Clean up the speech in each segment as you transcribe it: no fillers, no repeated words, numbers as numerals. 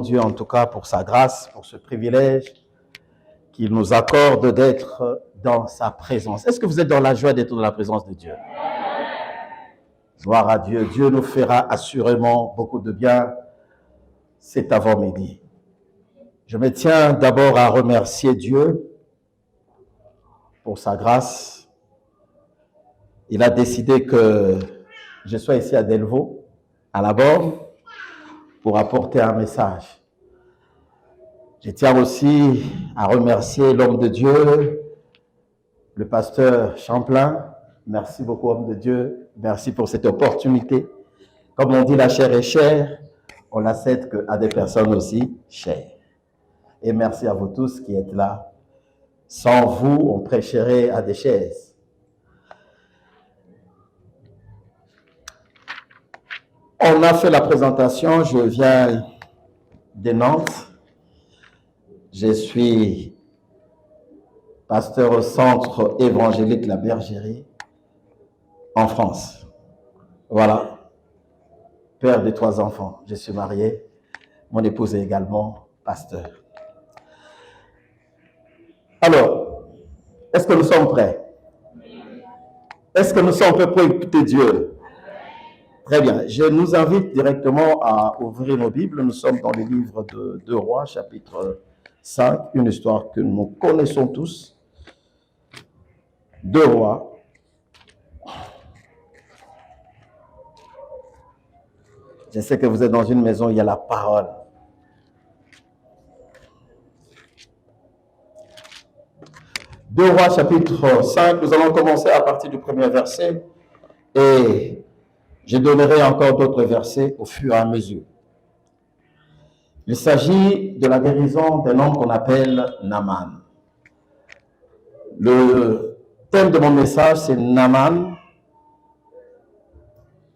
Dieu en tout cas pour sa grâce, pour ce privilège qu'il nous accorde d'être dans sa présence. Est-ce que vous êtes dans la joie d'être dans la présence de Dieu? Gloire à Dieu. Dieu nous fera assurément beaucoup de bien cet avant-midi. Je me tiens d'abord à remercier Dieu pour sa grâce. Il a décidé que je sois ici à Delvaux, à la borne, pour apporter un message. Je tiens aussi à remercier l'homme de Dieu, le pasteur Champlain. Merci beaucoup, homme de Dieu. Merci pour cette opportunité. Comme on dit, la chair est chère, on la cède qu'à des personnes aussi chères. Et merci à vous tous qui êtes là. Sans vous, on prêcherait à des chaises. On a fait la présentation, je viens de Nantes. Je suis pasteur au centre évangélique La Bergerie en France. Voilà, père de 3 enfants. Je suis marié, mon épouse est également pasteur. Alors, est-ce que nous sommes prêts? Est-ce que nous sommes prêts pour écouter Dieu? Très bien. Je nous invite directement à ouvrir nos Bibles. Nous sommes dans le livre de 2 Rois, chapitre 5, une histoire que nous connaissons tous. 2 Rois. Je sais que vous êtes dans une maison où il y a la parole. Deux Rois, chapitre 5, nous allons commencer à partir du premier verset et je donnerai encore d'autres versets au fur et à mesure. Il s'agit de la guérison d'un homme qu'on appelle Naaman. Le thème de mon message, c'est Naaman,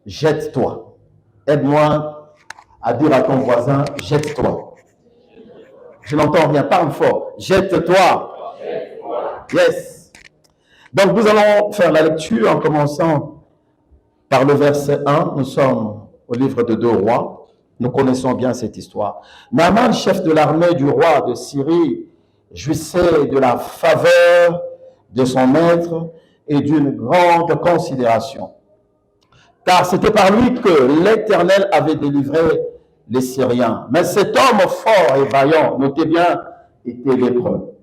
jette-toi. Aide-moi à dire à ton voisin, jette-toi. Je n'entends rien, parle fort. Jette-toi. Yes. Donc nous allons faire la lecture en commençant par le verset 1. Nous sommes au livre de 2 Rois. Nous connaissons bien cette histoire. Naaman, chef de l'armée du roi de Syrie, jouissait de la faveur de son maître et d'une grande considération. Car c'était par lui que l'Éternel avait délivré les Syriens. Mais cet homme fort et vaillant, notez bien, était lépreux.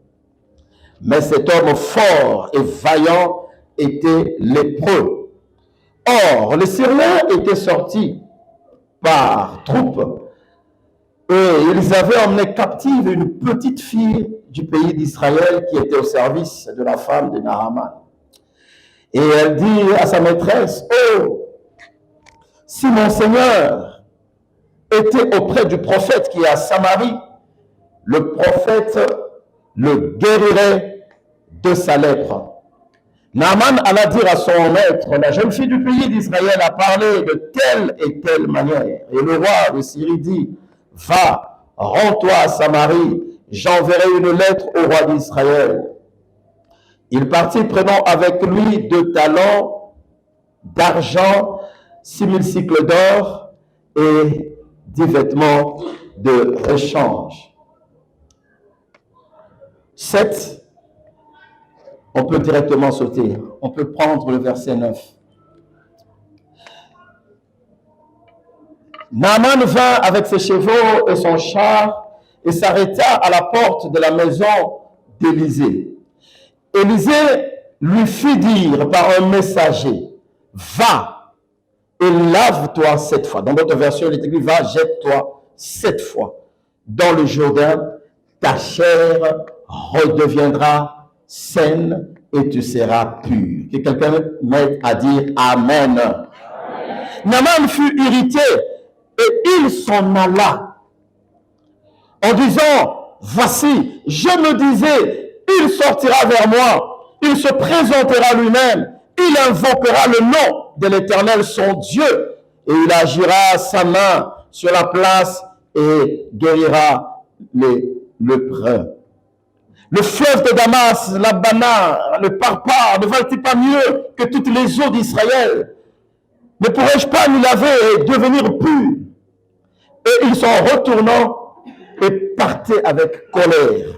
Mais cet homme fort et vaillant était lépreux. Or, les Syriens étaient sortis par troupes et ils avaient emmené captive une petite fille du pays d'Israël qui était au service de la femme de Naaman. Et elle dit à sa maîtresse, « Oh, si mon Seigneur était auprès du prophète qui est à Samarie, le prophète le guérirait de sa lèpre. » Naaman alla dire à son maître, la jeune fille du pays d'Israël a parlé de telle et telle manière. Et le roi de Syrie dit, va, rends-toi à Samarie, j'enverrai une lettre au roi d'Israël. Il partit prenant avec lui 2 talents d'argent, 6000 cycles d'or et 10 vêtements de rechange. 7. On peut directement sauter. On peut prendre le verset 9. Naaman vint avec ses chevaux et son char et s'arrêta à la porte de la maison d'Élisée. Élisée lui fit dire par un messager, « Va et lave-toi 7 fois. » Dans votre version, il est écrit, « Va, jette-toi 7 fois dans le Jourdain, ta chair redeviendra saine et tu seras pur. » Que quelqu'un m'aide à dire Amen. Amen. Naaman fut irrité et il s'en alla en disant, voici, je me disais, il sortira vers moi, il se présentera lui-même, il invoquera le nom de l'Éternel son Dieu et il agira sa main sur la place et guérira les lépreux. Le fleuve de Damas, l'Abana, le Parpar, ne valent-ils pas mieux que toutes les eaux d'Israël? Ne pourrais-je pas nous laver et devenir purs? Et il s'en retournant, et partait avec colère.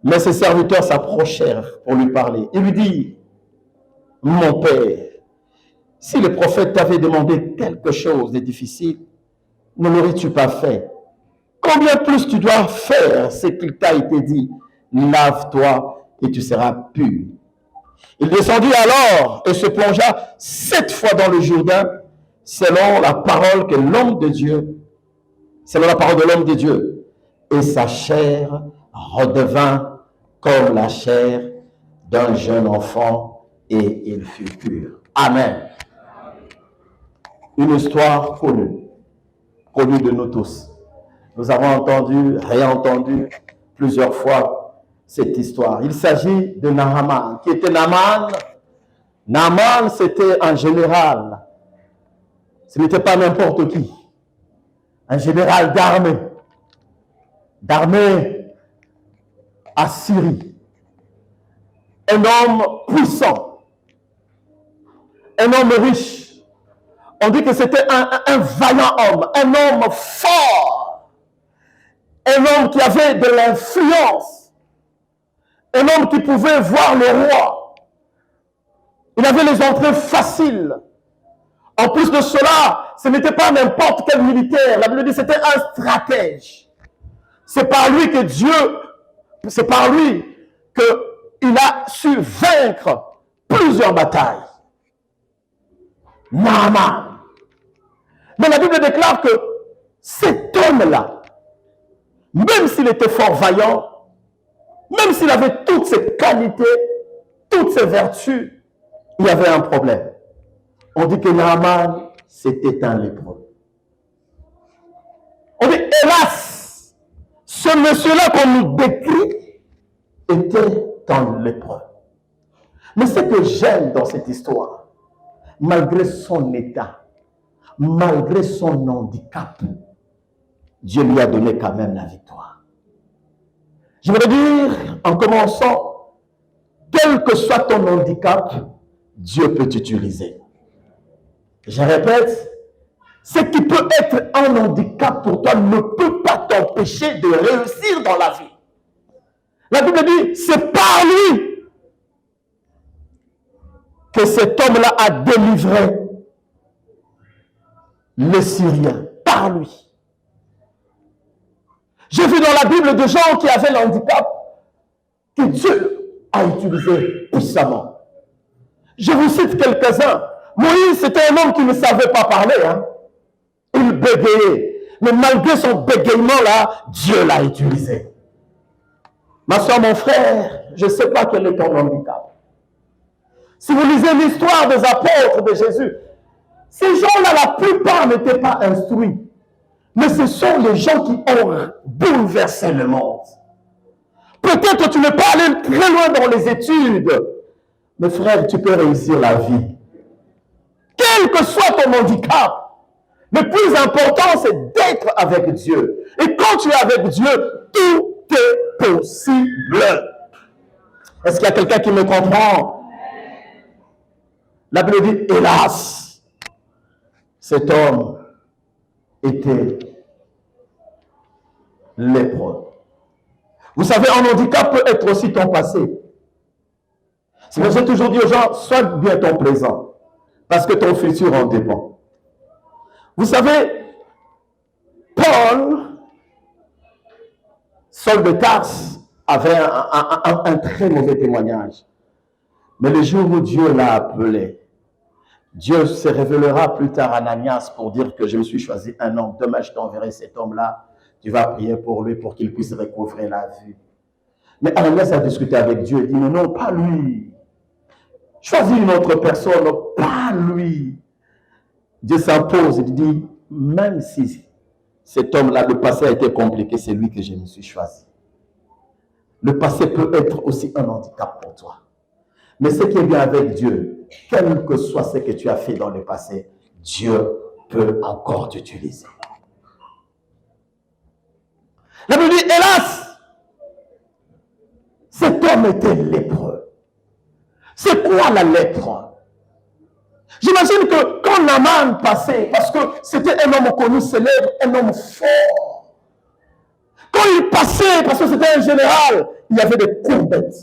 Mais ses serviteurs s'approchèrent pour lui parler. Il lui dit, mon père, si le prophète t'avait demandé quelque chose de difficile, ne l'aurais-tu pas fait? Combien plus tu dois faire ce qu'il t'a été dit? Lave-toi et tu seras pur. Il descendit alors et se plongea 7 fois dans le Jourdain, selon la parole de l'homme de Dieu, et sa chair redevint comme la chair d'un jeune enfant, et il fut pur. Amen. Une histoire connue de nous tous. Nous avons entendu, réentendu plusieurs fois cette histoire. Il s'agit de Naaman. Qui était Naaman? Naaman, c'était un général. Ce n'était pas n'importe qui. Un général d'armée assyrie. Un homme puissant. Un homme riche. On dit que c'était un vaillant homme, un homme fort, un homme qui avait de l'influence, un homme qui pouvait voir le roi. Il avait les entrées faciles. En plus de cela, ce n'était pas n'importe quel militaire. La Bible dit que c'était un stratège. C'est par lui que c'est par lui qu'il a su vaincre plusieurs batailles. Naaman. Mais la Bible déclare que cet homme-là, même s'il était fort vaillant, même s'il avait toutes ses qualités, toutes ses vertus, il y avait un problème. On dit que Naaman, c'était un lépreux. On dit, hélas, ce monsieur-là qu'on nous décrit était un lépreux. Mais ce que j'aime dans cette histoire, malgré son état, malgré son handicap, Dieu lui a donné quand même la victoire. Je voudrais dire, en commençant, quel que soit ton handicap, Dieu peut t'utiliser. Je répète, ce qui peut être un handicap pour toi ne peut pas t'empêcher de réussir dans la vie. La Bible dit, c'est par lui que cet homme-là a délivré les Syriens, par lui. J'ai vu dans la Bible des gens qui avaient l'handicap que Dieu a utilisé puissamment. Je vous cite quelques-uns. Moïse, c'était un homme qui ne savait pas parler. Il bégayait. Mais malgré son bégayement-là, Dieu l'a utilisé. Ma soeur, mon frère, je ne sais pas quel est ton handicap. Si vous lisez l'histoire des apôtres de Jésus, ces gens-là, la plupart n'étaient pas instruits. Mais ce sont les gens qui ont bouleversé le monde. Peut-être tu ne peux pas aller très loin dans les études. Mais frère, tu peux réussir la vie. Quel que soit ton handicap, le plus important, c'est d'être avec Dieu. Et quand tu es avec Dieu, tout est possible. Est-ce qu'il y a quelqu'un qui me comprend? La Bible dit, hélas, cet homme était lépreux. Vous savez, un handicap peut être aussi ton passé. C'est pour ça que j'ai toujours dit aux gens, sois bien ton présent, parce que ton futur en dépend. Vous savez, Saul de Tarse, avait un très mauvais témoignage. Mais le jour où Dieu l'a appelé, Dieu se révélera plus tard à Ananias pour dire que je me suis choisi un homme. Demain, je t'enverrai cet homme-là. Tu vas prier pour lui pour qu'il puisse recouvrer la vue. Mais Ananias a discuté avec Dieu et dit, non, pas lui. Choisis une autre personne, pas lui. Dieu s'impose et dit, même si cet homme-là, le passé a été compliqué, c'est lui que je me suis choisi. Le passé peut être aussi un handicap pour toi. Mais ce qui est bien avec Dieu, quel que soit ce que tu as fait dans le passé, Dieu peut encore t'utiliser. La Bible dit, hélas, cet homme était lépreux. C'est quoi la lèpre? J'imagine que quand Naaman passait, parce que c'était un homme connu, célèbre, un homme fort, Et parce que c'était un général, il y avait des courbettes.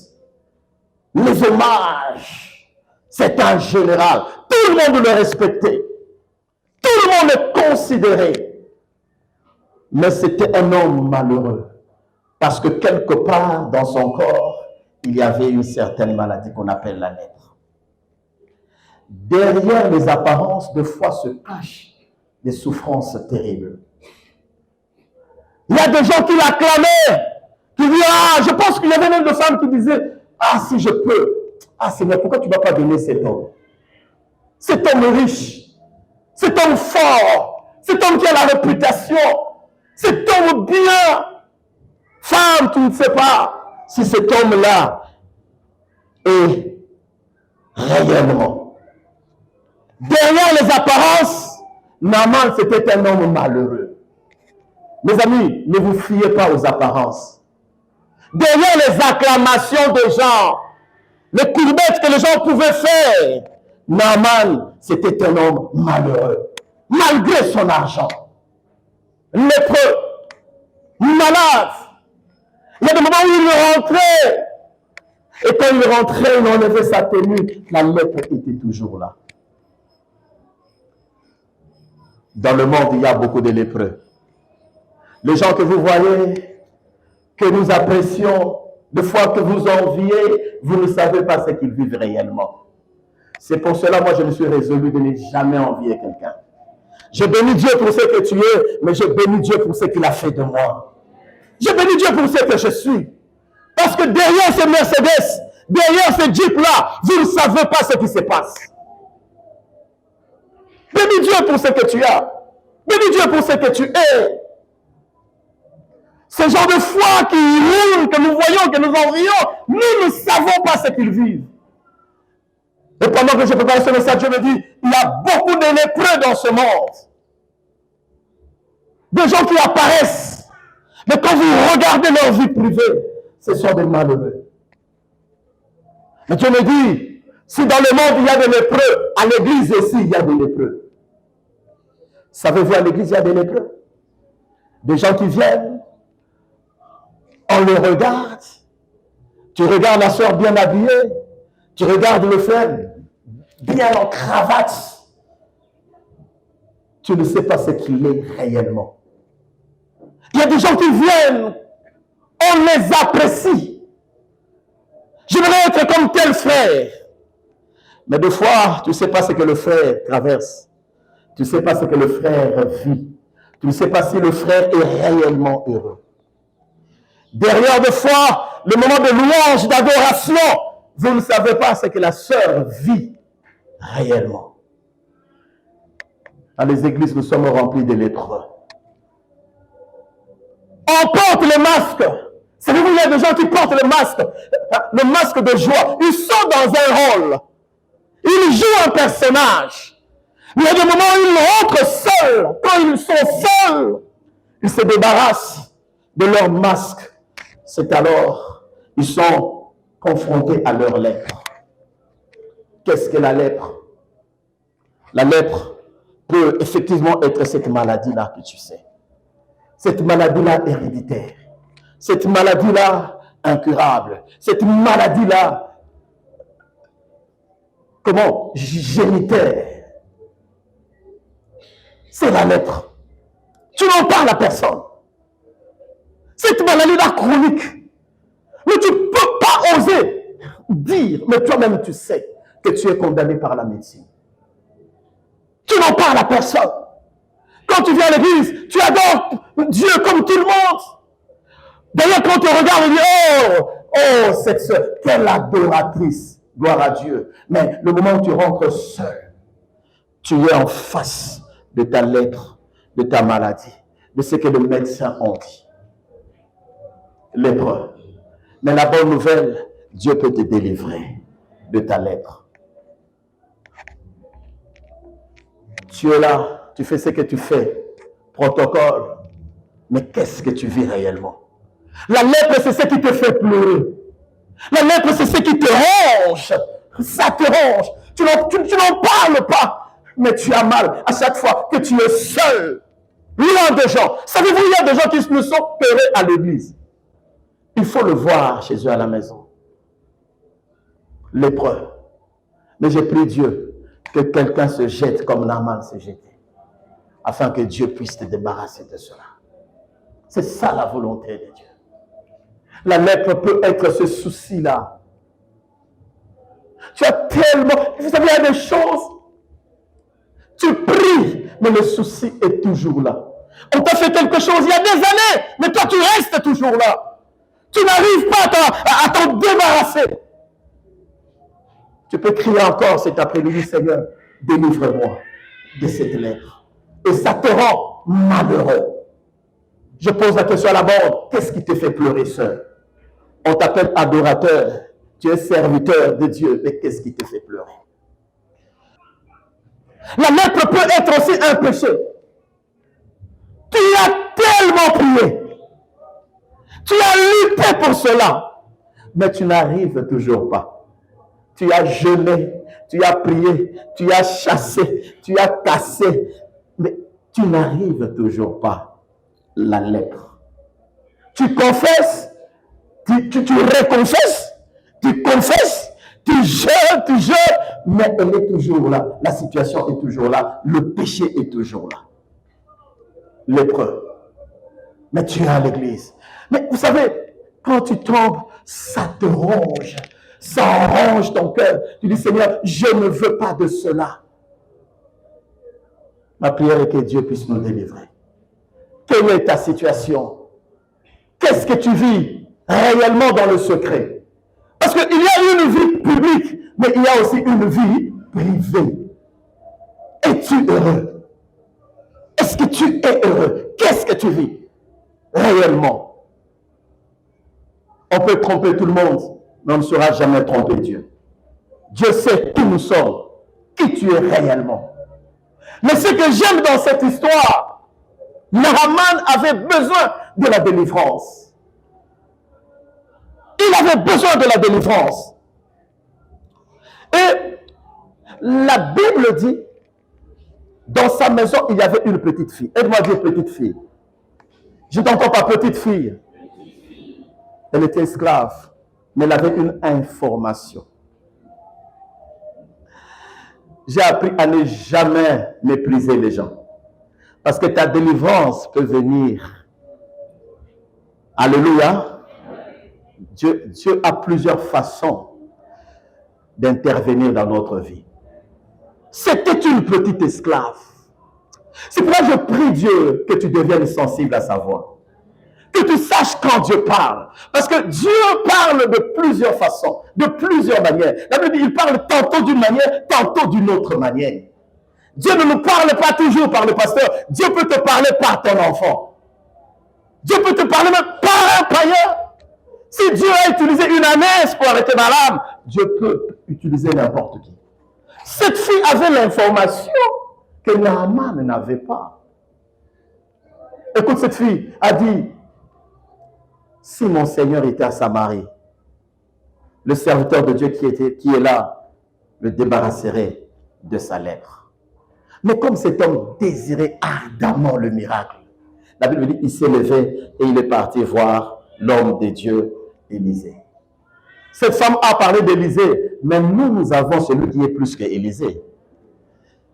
Les hommages. C'est un général. Tout le monde le respectait. Tout le monde le considérait. Mais c'était un homme malheureux. Parce que quelque part dans son corps, il y avait une certaine maladie qu'on appelle la lèpre. Derrière les apparences, de fois se cachent des souffrances terribles. Il y a des gens qui l'acclamaient, qui disaient, ah, je pense qu'il y avait même des femmes qui disaient, ah, si je peux, ah, Seigneur, pourquoi tu ne vas pas donner cet homme? Cet homme riche, cet homme fort, cet homme qui a la réputation, cet homme bien. Femme, tu ne sais pas si cet homme-là est réellement. Derrière les apparences, Naaman, c'était un homme malheureux. Mes amis, ne vous fiez pas aux apparences. Derrière les acclamations des gens, les courbettes que les gens pouvaient faire, Naaman, c'était un homme malheureux. Malgré son argent. Lépreux. Malade. Il y a des moments où il rentrait. Et quand il rentrait, il enlevait sa tenue. La lèpre était toujours là. Dans le monde, il y a beaucoup de lépreux. Les gens que vous voyez, que nous apprécions, des fois que vous enviez, vous ne savez pas ce qu'ils vivent réellement. C'est pour cela, moi, je me suis résolu de ne jamais envier quelqu'un. Je bénis Dieu pour ce que tu es, mais je bénis Dieu pour ce qu'il a fait de moi. Je bénis Dieu pour ce que je suis. Parce que derrière ces Mercedes, derrière ces Jeeps-là, vous ne savez pas ce qui se passe. Bénis Dieu pour ce que tu as. Bénis Dieu pour ce que tu es. Ce genre de foi qui roule, que nous voyons, que nous envions, nous ne savons pas ce qu'ils vivent. Et pendant que je prépare ce message, je me dis, il y a beaucoup de lépreux dans ce monde. Des gens qui apparaissent. Mais quand vous regardez leur vie privée, ce sont des malheureux. Mais Dieu me dit, si dans le monde il y a des lépreux, à l'église aussi il y a des lépreux. Savez-vous, à l'église il y a des lépreux? Des gens qui viennent, on les regarde. Tu regardes la soeur bien habillée, tu regardes le frère bien en cravate. Tu ne sais pas ce qu'il est réellement. Il y a des gens qui viennent, on les apprécie. J'aimerais être comme tel frère. Mais des fois, tu ne sais pas ce que le frère traverse. Tu ne sais pas ce que le frère vit. Tu ne sais pas si le frère est réellement heureux. Derrière des fois, le moment de louange, d'adoration, vous ne savez pas ce que la sœur vit réellement. Dans les églises, nous sommes remplis de lépreux. On porte le masque. Savez-vous, il y a des gens qui portent le masque de joie. Ils sont dans un rôle. Ils jouent un personnage. Mais il y a des moments où ils rentrent seuls. Quand ils sont seuls, ils se débarrassent de leur masque. C'est alors ils sont confrontés à leur lèpre. Qu'est-ce que la lèpre? La lèpre peut effectivement être cette maladie-là que tu sais. Cette maladie-là héréditaire. Cette maladie-là incurable. Cette maladie-là, comment? Génitaire. C'est la lèpre. Tu n'en parles à personne. Cette maladie-là chronique. Mais tu ne peux pas oser dire, mais toi-même tu sais que tu es condamné par la médecine. Tu n'en parles à personne. Quand tu viens à l'église, tu adores Dieu comme tout le monde. D'ailleurs, quand tu regardes, on dit, oh, cette soeur, quelle adoratrice, gloire à Dieu. Mais le moment où tu rentres seul, tu es en face de ta lèpre, de ta maladie, de ce que les médecins ont dit. Lépreux. Mais la bonne nouvelle, Dieu peut te délivrer de ta lèpre. Tu es là, tu fais ce que tu fais, protocole, mais qu'est-ce que tu vis réellement? La lèpre, c'est ce qui te fait pleurer. La lèpre, c'est ce qui te ronge. Ça te ronge. Tu n'en parles pas, mais tu as mal à chaque fois que tu es seul, loin des gens. Savez-vous, il y a des gens qui ne sont peureux à l'église. Il faut le voir chez eux à la maison. Lépreux. Mais j'ai prié Dieu que quelqu'un se jette comme Naaman s'est jeté, afin que Dieu puisse te débarrasser de cela. C'est ça la volonté de Dieu. La lèpre peut être ce souci-là. Tu as tellement... Vous savez, il y a des choses... Tu pries, mais le souci est toujours là. On t'a fait quelque chose il y a des années, mais toi tu restes toujours là. Tu n'arrives pas à t'en débarrasser. Tu peux crier encore cet après-midi, Seigneur, délivre-moi de cette lèpre. Et ça te rend malheureux. Je pose la question à la bande, qu'est-ce qui te fait pleurer, sœur? On t'appelle adorateur, tu es serviteur de Dieu, mais qu'est-ce qui te fait pleurer? La lèpre peut être aussi un péché. Tu as tellement prié. Tu as lutté pour cela. Mais tu n'arrives toujours pas. Tu as jeûné, tu as prié, tu as chassé, tu as cassé. Mais tu n'arrives toujours pas. La lèpre. Tu confesses, tu reconfesses, tu confesses, tu jeûnes, mais elle est toujours là. La situation est toujours là. Le péché est toujours là. Lépreux. Mais tu es à l'église. Mais vous savez, quand tu tombes, ça te ronge. Ça ronge ton cœur. Tu dis, Seigneur, je ne veux pas de cela. Ma prière est que Dieu puisse nous délivrer. Quelle est ta situation? Qu'est-ce que tu vis réellement dans le secret? Parce qu'il y a une vie publique, mais il y a aussi une vie privée. Es-tu heureux? Est-ce que tu es heureux? Qu'est-ce que tu vis réellement? On peut tromper tout le monde, mais on ne saura jamais tromper Dieu. Dieu sait qui nous sommes, qui tu es réellement. Mais ce que j'aime dans cette histoire, Naaman avait besoin de la délivrance. Il avait besoin de la délivrance. Et la Bible dit, dans sa maison, il y avait une petite fille. Aide-moi à dire petite fille. Je t'entends pas, petite fille. Elle était esclave, mais elle avait une information. J'ai appris à ne jamais mépriser les gens. Parce que ta délivrance peut venir. Alléluia. Dieu a plusieurs façons d'intervenir dans notre vie. C'était une petite esclave. C'est pourquoi je prie Dieu que tu deviennes sensible à sa voix. Que tu saches quand Dieu parle. Parce que Dieu parle de plusieurs façons, de plusieurs manières. La Bible dit, il parle tantôt d'une manière, tantôt d'une autre manière. Dieu ne nous parle pas toujours par le pasteur. Dieu peut te parler par ton enfant. Dieu peut te parler même par un païen. Si Dieu a utilisé une ânesse pour arrêter ma lame, Dieu peut utiliser n'importe qui. Cette fille avait l'information que Naaman n'avait pas. Écoute, cette fille a dit, si mon Seigneur était à Samarie, le serviteur de Dieu qui est là le débarrasserait de sa lèpre. Mais comme cet homme désirait ardemment le miracle, la Bible dit, il s'est levé et il est parti voir l'homme de Dieu, Élisée. Cette femme a parlé d'Élisée, mais nous avons celui qui est plus qu'Élisée.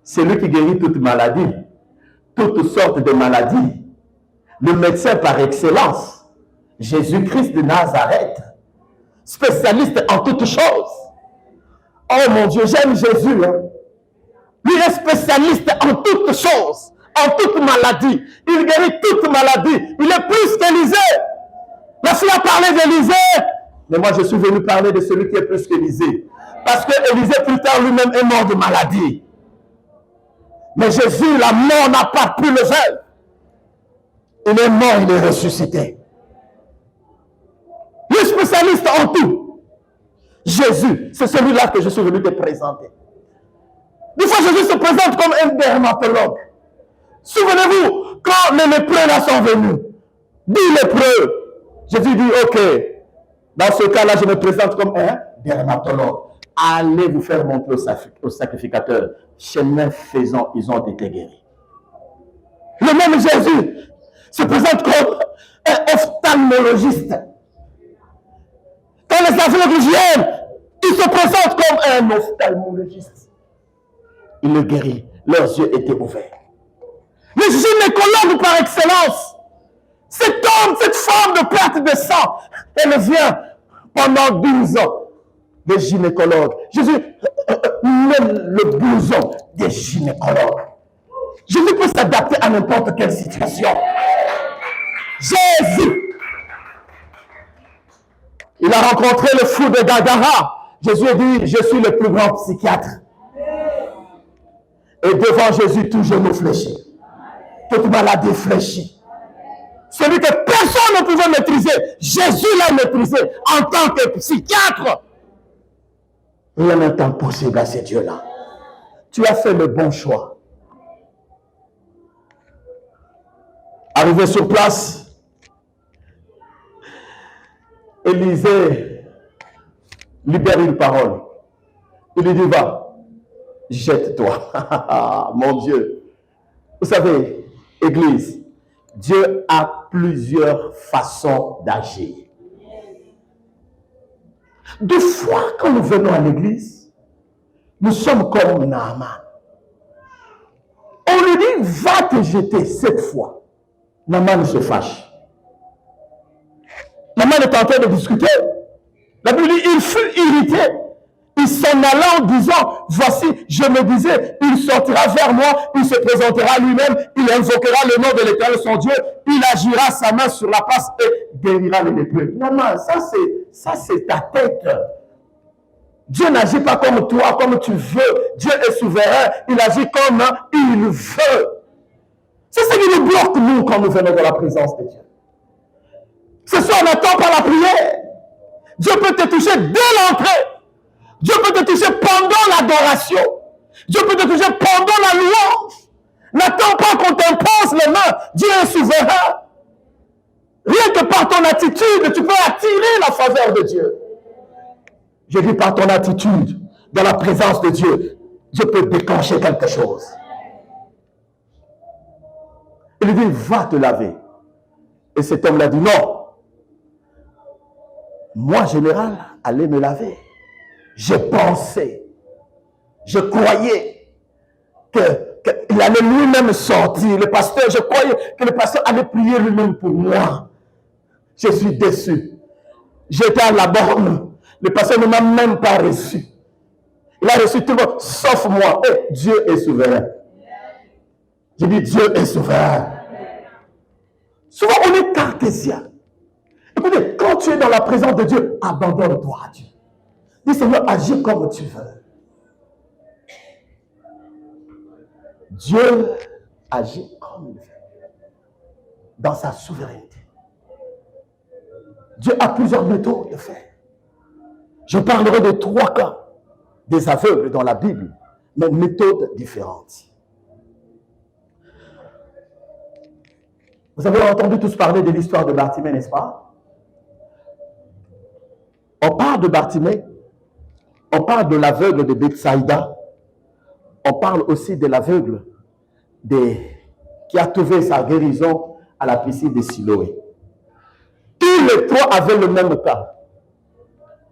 C'est lui qui guérit toute maladie, toutes sortes de maladies. Le médecin par excellence, Jésus-Christ de Nazareth, spécialiste en toutes choses. Oh mon Dieu, j'aime Jésus. Hein? Lui est spécialiste en toutes choses, en toute maladie. Il guérit toute maladie. Il est plus qu'Élisée. La fille a parlé d'Élisée. Mais moi, je suis venu parler de celui qui est plus qu'Élisée. Parce que Élisée, plus tard, lui-même est mort de maladie. Mais Jésus, la mort n'a pas pu le faire. Il est mort, il est ressuscité. Le spécialiste en tout. Jésus, c'est celui-là que je suis venu te présenter. Des fois, Jésus se présente comme un dermatologue. Souvenez-vous, quand les lépreux là sont venus, 10 lépreux, Jésus dit, ok, dans ce cas-là, je me présente comme un dermatologue. Allez vous faire montrer au sacrificateur. Chemin faisant, ils ont été guéris. Le même Jésus se présente comme un ophtalmologiste. les aveugles viennent, ils se présentent comme un ophtalmologiste. Il le guérit. Leurs yeux étaient ouverts. Le gynécologue par excellence. Cet homme, cette femme de perte de sang, elle vient pendant 12 ans. Des gynécologues. Jésus, même le blouson des gynécologues. Jésus peut s'adapter à n'importe quelle situation. Jésus. Il a rencontré le fou de Gadara. Jésus a dit, je suis le plus grand psychiatre. Et devant Jésus, tout genou fléchit. Toute maladie fléchit. Celui que personne ne pouvait maîtriser, Jésus l'a maîtrisé en tant que psychiatre. Rien n'est impossible à ces dieux-là. Tu as fait le bon choix. Arrivé sur place, Élisée libère une parole. Il lui dit, va, jette-toi. Mon Dieu. Vous savez, Église, Dieu a plusieurs façons d'agir. Deux fois, quand nous venons à l'église, nous sommes comme Naaman. On lui dit, va te jeter cette fois. Naaman se fâche. Naaman est en train de discuter. La Bible dit, il fut irrité. Il s'en alla en disant, voici, je me disais, il sortira vers moi, il se présentera lui-même, il invoquera le nom de l'Éternel son Dieu, il agira sa main sur la place et guérira les lépreux. Non, non, ça c'est ta tête. Dieu n'agit pas comme toi, comme tu veux. Dieu est souverain, il agit comme il veut. C'est ce qui nous bloque, nous, quand nous venons dans la présence de Dieu. Ce soir, on n'attend pas la prière. Dieu peut te toucher dès l'entrée. Dieu peut te toucher pendant l'adoration. Dieu peut te toucher pendant la louange. N'attends pas qu'on t'impose les mains. Dieu est souverain. Rien que par ton attitude, tu peux attirer la faveur de Dieu. Je dis par ton attitude, dans la présence de Dieu, Dieu peut déclencher quelque chose. Il lui dit, va te laver. Et cet homme l'a dit, non. Moi, général, allez me laver. Je pensais, je croyais qu'il allait lui-même sortir. Le pasteur, je croyais que le pasteur allait prier lui-même pour moi. Je suis déçu. J'étais à la borne. Le pasteur ne m'a même pas reçu. Il a reçu tout le monde, sauf moi. Et Dieu est souverain. Je dis, Dieu est souverain. Souvent, on est cartésien. Écoutez, quand tu es dans la présence de Dieu, abandonne-toi à Dieu. Dis, Seigneur, agis comme tu veux. Dieu agit comme il veut. Dans sa souveraineté. Dieu a plusieurs méthodes de faire. Je parlerai de 3 cas des aveugles dans la Bible, mais méthodes différentes. Vous avez entendu tous parler de l'histoire de Bartimée, n'est-ce pas? On parle de Bartimée, on parle de l'aveugle de Bethsaïda, on parle aussi de l'aveugle qui a trouvé sa guérison à la piscine de Siloé. Tous les 3 avaient le même cas.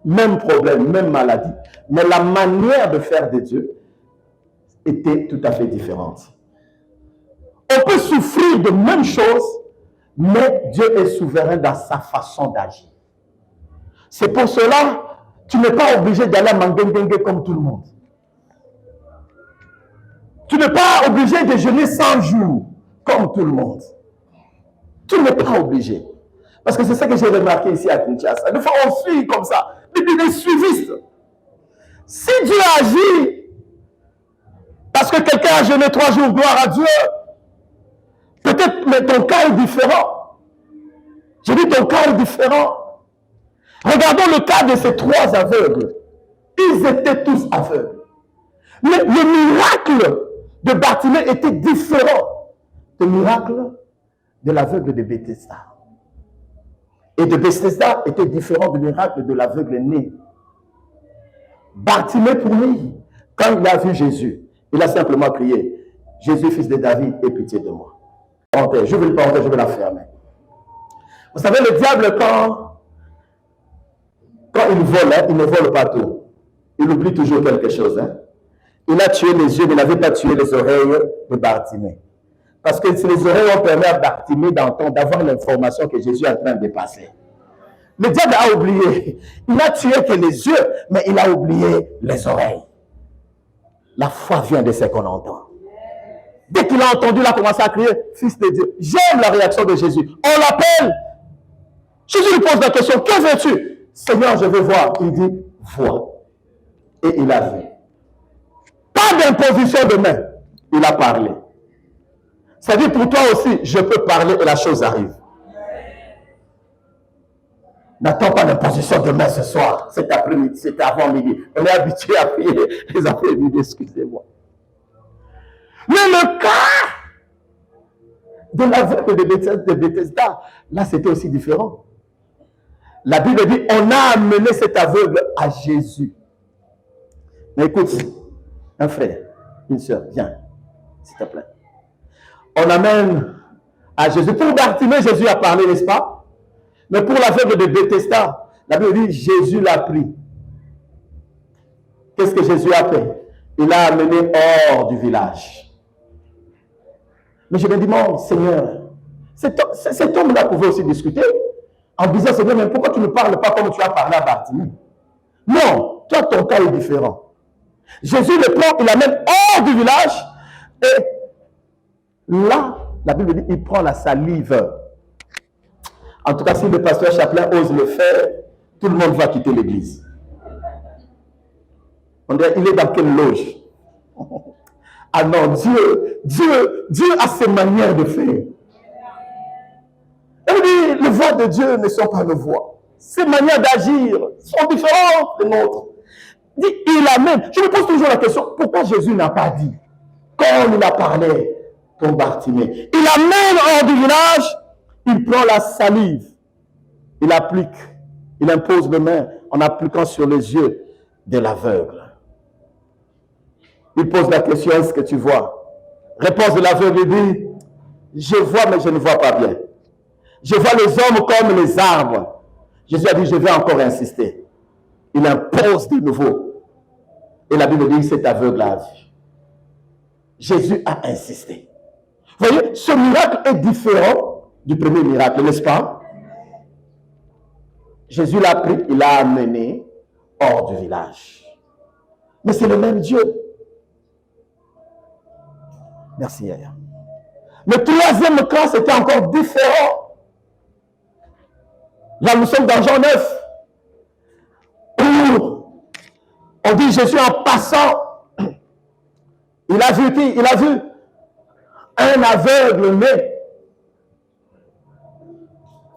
Même problème, même maladie. Mais la manière de faire de Dieu était tout à fait différente. On peut souffrir de même chose, mais Dieu est souverain dans sa façon d'agir. C'est pour cela, tu n'es pas obligé d'aller à Mangendengue comme tout le monde. Tu n'es pas obligé de jeûner 100 jours comme tout le monde. Tu n'es pas obligé. Parce que c'est ça que j'ai remarqué ici à Kinshasa. Des fois, on suit comme ça. Des suivistes. Si Dieu agit, parce que quelqu'un a jeûné 3 jours, gloire à Dieu, peut-être, mais ton cas est différent. Je dis ton cas est différent. Regardons le cas de ces 3 aveugles. Ils étaient tous aveugles. Mais le miracle de Bartimée était différent du miracle de l'aveugle de Bethesda. Et de Bethesda était différent du miracle de l'aveugle né. Bartimée, pour lui, quand il a vu Jésus, il a simplement crié, Jésus, fils de David, aie pitié de moi. Je vais le parenthèse, je vais la fermer. Vous savez, le diable, quand il vole, hein, il ne vole pas tout. Il oublie toujours quelque chose. Hein. Il a tué les yeux, mais il n'avait pas tué les oreilles de Bartimée. Parce que les oreilles ont permis à Bartimée d'entendre, d'avoir l'information que Jésus est en train de passer. Le diable a oublié. Il n'a tué que les yeux, mais il a oublié les oreilles. La foi vient de ce qu'on entend. Dès qu'il a entendu, il a commencé à crier, Fils de Dieu. J'aime la réaction de Jésus. On l'appelle. Jésus lui pose la question, que veux-tu? Seigneur, je veux voir. Il dit, vois. Et il a vu. Pas d'imposition de main. Il a parlé. Ça dit pour toi aussi, je peux parler et la chose arrive. N'attends pas d'imposition de main ce soir, cet après-midi, cet avant-midi. On est habitué à prier les après-midi, excusez-moi. Mais le cas de l'aveugle de Bethesda, là c'était aussi différent. La Bible dit, on a amené cet aveugle à Jésus. Mais écoute, un frère, une soeur, viens, s'il te plaît. On amène à Jésus. Pour Bartimée, Jésus a parlé, n'est-ce pas? Mais pour l'aveugle de Bethesda, la Bible dit, Jésus l'a pris. Qu'est-ce que Jésus a fait? Il l'a amené hors du village. Mais je me dis, mon Seigneur, cet homme-là pouvait aussi discuter en disant, Seigneur, mais pourquoi tu ne parles pas comme tu as parlé à Bartimée? Non, toi, ton cas est différent. Jésus le prend, il l'amène hors du village et là, la Bible dit, il prend la salive. En tout cas, si le pasteur Chaplin ose le faire, tout le monde va quitter l'église. On dirait, il est dans quelle loge? Ah non, Dieu a ses manières de faire. Et dit, les voies de Dieu ne sont pas nos voies. Ses manières d'agir sont différentes des nôtres. Dit, il amène. Je me pose toujours la question, pourquoi Jésus n'a pas dit, comme il a parlé pour Bartimée? Il amène hors du village, il prend la salive, il applique, il impose les mains en appliquant sur les yeux de l'aveugle. Il pose la question, est-ce que tu vois? Réponse de l'aveugle, il dit, je vois mais je ne vois pas bien. Je vois les hommes comme les arbres. Jésus a dit, je vais encore insister. Il impose de nouveau. Et la Bible dit, cet aveugle a vu. Jésus a insisté. Vous voyez, ce miracle est différent du premier miracle, n'est-ce pas? Jésus l'a pris, il l'a amené hors du village. Mais c'est le même Dieu. Merci, Yaya. Le troisième cas, c'était encore différent. Là, nous sommes dans Jean 9. Où on dit Jésus en passant, il a vu qui? Il a vu un aveugle né.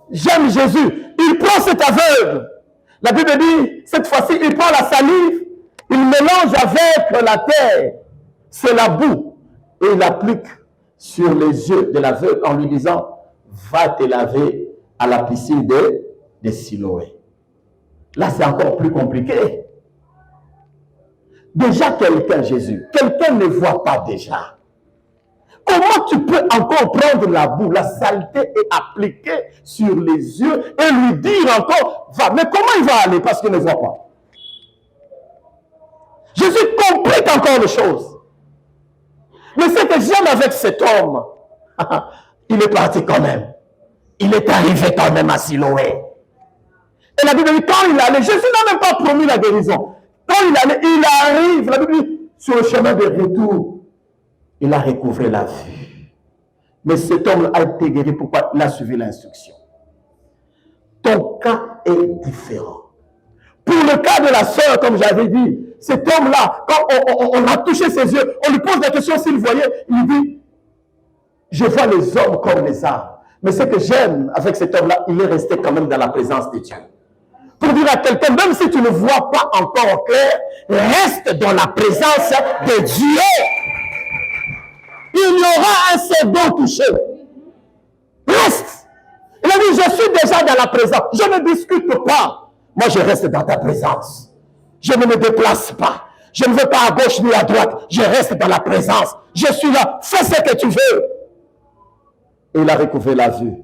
J'aime Jésus. Il prend cet aveugle. La Bible dit, cette fois-ci, il prend la salive, il mélange avec la terre, c'est la boue, et il applique sur les yeux de l'aveugle en lui disant, va te laver à la piscine de Siloé. Là, c'est encore plus compliqué. Déjà, Jésus, quelqu'un ne voit pas déjà. Comment tu peux encore prendre la boue, la saleté et appliquer sur les yeux et lui dire encore, va. Mais comment il va aller parce qu'il ne voit pas? Jésus complique encore les choses. Mais ce que j'aime avec cet homme, il est parti quand même. Il est arrivé quand même à Siloé. Et la Bible dit, quand il allait, Jésus n'a même pas promis la guérison. Quand il allait, il arrive, la Bible dit, sur le chemin de retour, il a recouvré la vue. Mais cet homme a été guéri. Pourquoi? Il a suivi l'instruction. Ton cas est différent. Pour le cas de la sœur, comme j'avais dit, cet homme-là, quand on a touché ses yeux, on lui pose la question s'il voyait, il dit, je vois les hommes comme les arbres. Mais ce que j'aime avec cet homme-là, il est resté quand même dans la présence de Dieu. Pour dire à quelqu'un, même si tu ne vois pas encore clair, reste dans la présence de Dieu. Il y aura un second touché. Reste. Il a dit, je suis déjà dans la présence. Je ne discute pas. Moi, je reste dans ta présence. Je ne me déplace pas. Je ne vais pas à gauche ni à droite. Je reste dans la présence. Je suis là. Fais ce que tu veux. Et il a recouvré la vue.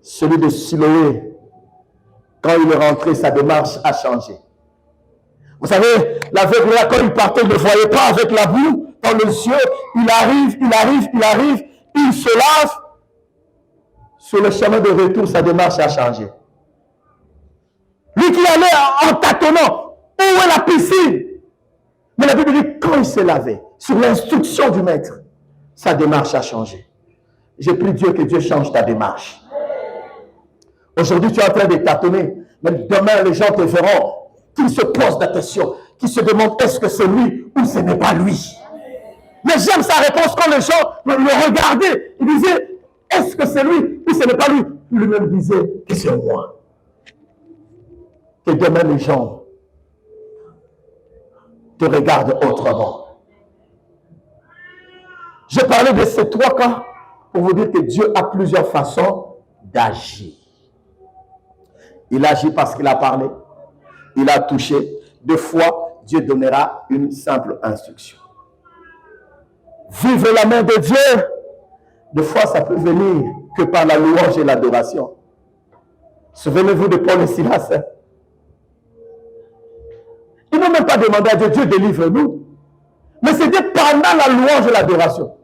Celui de Siloé, Quand il est rentré, sa démarche a changé. Vous savez, l'aveugle là, quand il partait, il ne voyait pas avec la boue dans les yeux. Il arrive, il se lave. Sur le chemin de retour, sa démarche a changé. Lui qui allait en tâtonnant, où est la piscine? Mais la Bible dit, quand il s'est lavé, sur l'instruction du maître, sa démarche a changé. J'ai pris Dieu que Dieu change ta démarche. Aujourd'hui, tu es en train de tâtonner. Mais demain, les gens te verront qu'ils se posent la question, qu'ils se demandent est-ce que c'est lui ou ce n'est pas lui. Mais j'aime sa réponse quand les gens le regardaient. Ils disaient est-ce que c'est lui ou ce n'est pas lui. Lui-même disait que c'est moi. Que demain, les gens te regardent autrement. J'ai parlé de ces trois cas pour vous dire que Dieu a plusieurs façons d'agir. Il agit parce qu'il a parlé, il a touché. Deux fois, Dieu donnera une simple instruction. Vivre la main de Dieu, deux fois, ça peut venir que par la louange et l'adoration. Souvenez-vous de Paul et Silas. Ils n'ont même pas demandé à Dieu, Dieu délivre-nous. Mais c'était pendant la louange et l'adoration.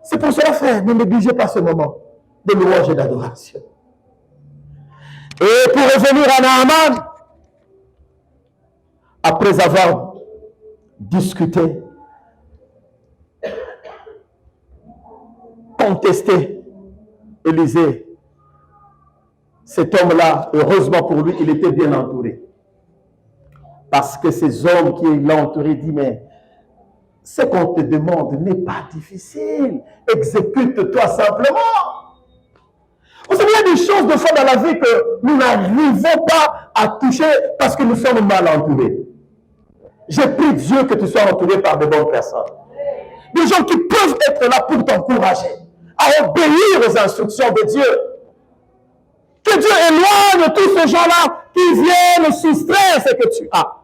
C'est pour cela, frère, ne négligez pas ce moment de louange et d'adoration. Et pour revenir à Naaman, après avoir discuté, contesté Élisée, cet homme-là, heureusement pour lui, il était bien entouré. Parce que ces hommes qui l'ont entouré disent, mais ce qu'on te demande n'est pas difficile. Exécute-toi simplement. Vous savez, il y a des choses de fois dans la vie que nous n'arrivons pas à toucher parce que nous sommes mal entourés. J'ai pris Dieu que tu sois entouré par de bonnes personnes. Des gens qui peuvent être là pour t'encourager à obéir aux instructions de Dieu. Que Dieu éloigne tous ces gens-là qui viennent soustraire ce que tu as.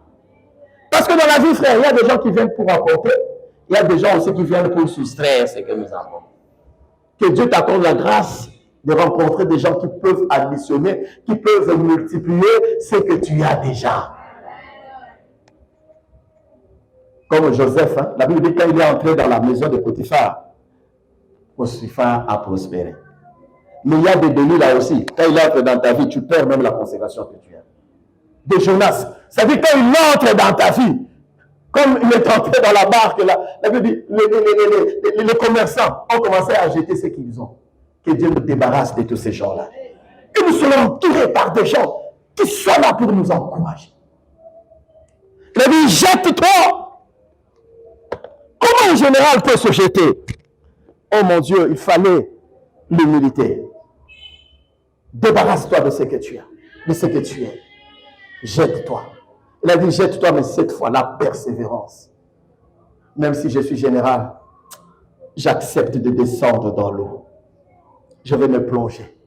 Parce que dans la vie, frère, il y a des gens qui viennent pour apporter. Il y a des gens aussi qui viennent pour soustraire ce que nous avons. Que Dieu t'accorde la grâce de rencontrer des gens qui peuvent additionner, qui peuvent multiplier ce que tu as déjà. Comme Joseph, hein, la Bible dit quand il est entré dans la maison de Potiphar, Potiphar a prospéré. Mais il y a des délits là aussi. Quand il entre dans ta vie, tu perds même la consécration que tu as. De Jonas, ça veut dire quand il entre dans ta vie, comme il est entré dans la barque, là, la Bible dit, les commerçants ont commencé à jeter ce qu'ils ont. Que Dieu nous débarrasse de tous ces gens-là. Que nous soyons entourés par des gens qui sont là pour nous encourager. Il a dit, jette-toi. Comment un général peut se jeter? Oh mon Dieu, il fallait l'humilité. Débarrasse-toi de ce que tu as, de ce que tu es. Jette-toi. Il a dit, jette-toi, mais cette fois, la persévérance. Même si je suis général, j'accepte de descendre dans l'eau. Je vais me plonger.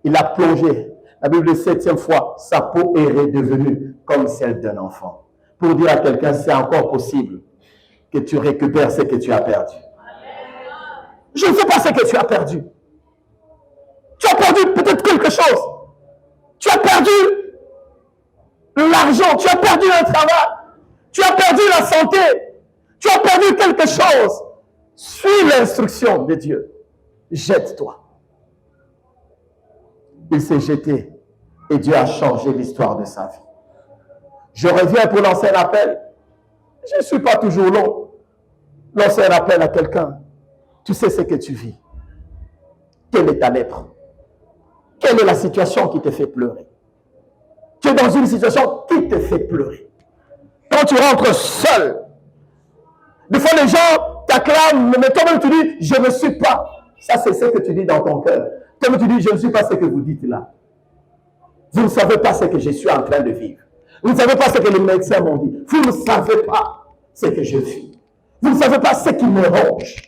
Il a plongé. La Bible, 7e fois, sa peau est redevenue comme celle d'un enfant. Pour dire à quelqu'un, c'est encore possible que tu récupères ce que tu as perdu. Je ne sais pas ce que tu as perdu. Tu as perdu peut-être quelque chose. Tu as perdu l'argent, tu as perdu un travail, tu as perdu la santé, tu as perdu quelque chose. Suis l'instruction de Dieu. Jette-toi. Il s'est jeté et Dieu a changé l'histoire de sa vie. Je reviens pour lancer un appel. Je ne suis pas toujours long. Lancer un appel à quelqu'un. Tu sais ce que tu vis. Quelle est ta lèpre? Quelle est la situation qui te fait pleurer? Tu es dans une situation qui te fait pleurer. Quand tu rentres seul, des fois les gens t'acclament, mais toi-même tu dis, je ne suis pas. Ça, c'est ce que tu dis dans ton cœur. Toi-même tu dis, je ne suis pas ce que vous dites là. Vous ne savez pas ce que je suis en train de vivre. Vous ne savez pas ce que les médecins m'ont dit. Vous ne savez pas ce que je vis. Vous ne savez pas ce qui me ronge.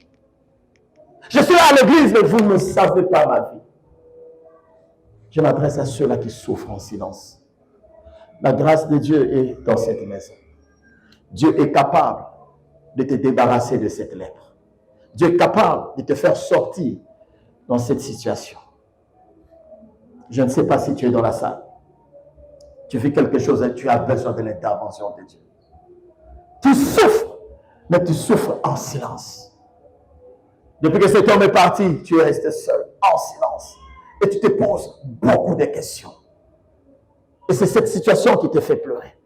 Je suis là à l'église, mais vous ne savez pas ma vie. Je m'adresse à ceux-là qui souffrent en silence. La grâce de Dieu est dans cette maison. Dieu est capable de te débarrasser de cette lèpre. Dieu est capable de te faire sortir dans cette situation. Je ne sais pas si tu es dans la salle. Tu vis quelque chose et tu as besoin de l'intervention de Dieu. Tu souffres, mais tu souffres en silence. Depuis que cet homme est parti, tu es resté seul, en silence. Et tu te poses beaucoup de questions. Et c'est cette situation qui te fait pleurer.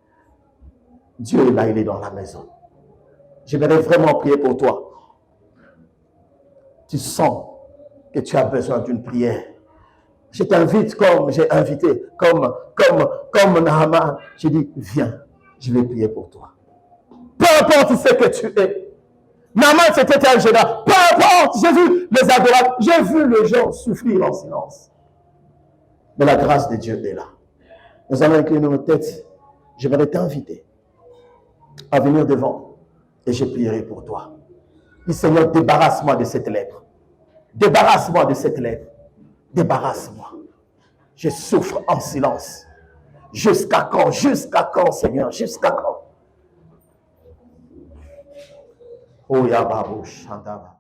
Dieu est là, il est dans la maison. J'aimerais vraiment prier pour toi. Tu sens que tu as besoin d'une prière. Je t'invite comme j'ai invité, comme Naaman. J'ai dit, viens, je vais prier pour toi. Peu importe ce que tu es. Naaman, c'était un général. Peu importe, j'ai vu les adorateurs, j'ai vu les gens souffrir en silence. Mais la grâce de Dieu est là. Nous allons incliner nos têtes. J'aimerais t'inviter à venir devant et je prierai pour toi. Dis, Seigneur, débarrasse-moi de cette lèpre. Débarrasse-moi de cette lèpre. Débarrasse-moi. Je souffre en silence. Jusqu'à quand? Jusqu'à quand, Seigneur? Jusqu'à quand? Oh, Yababu Shandaba.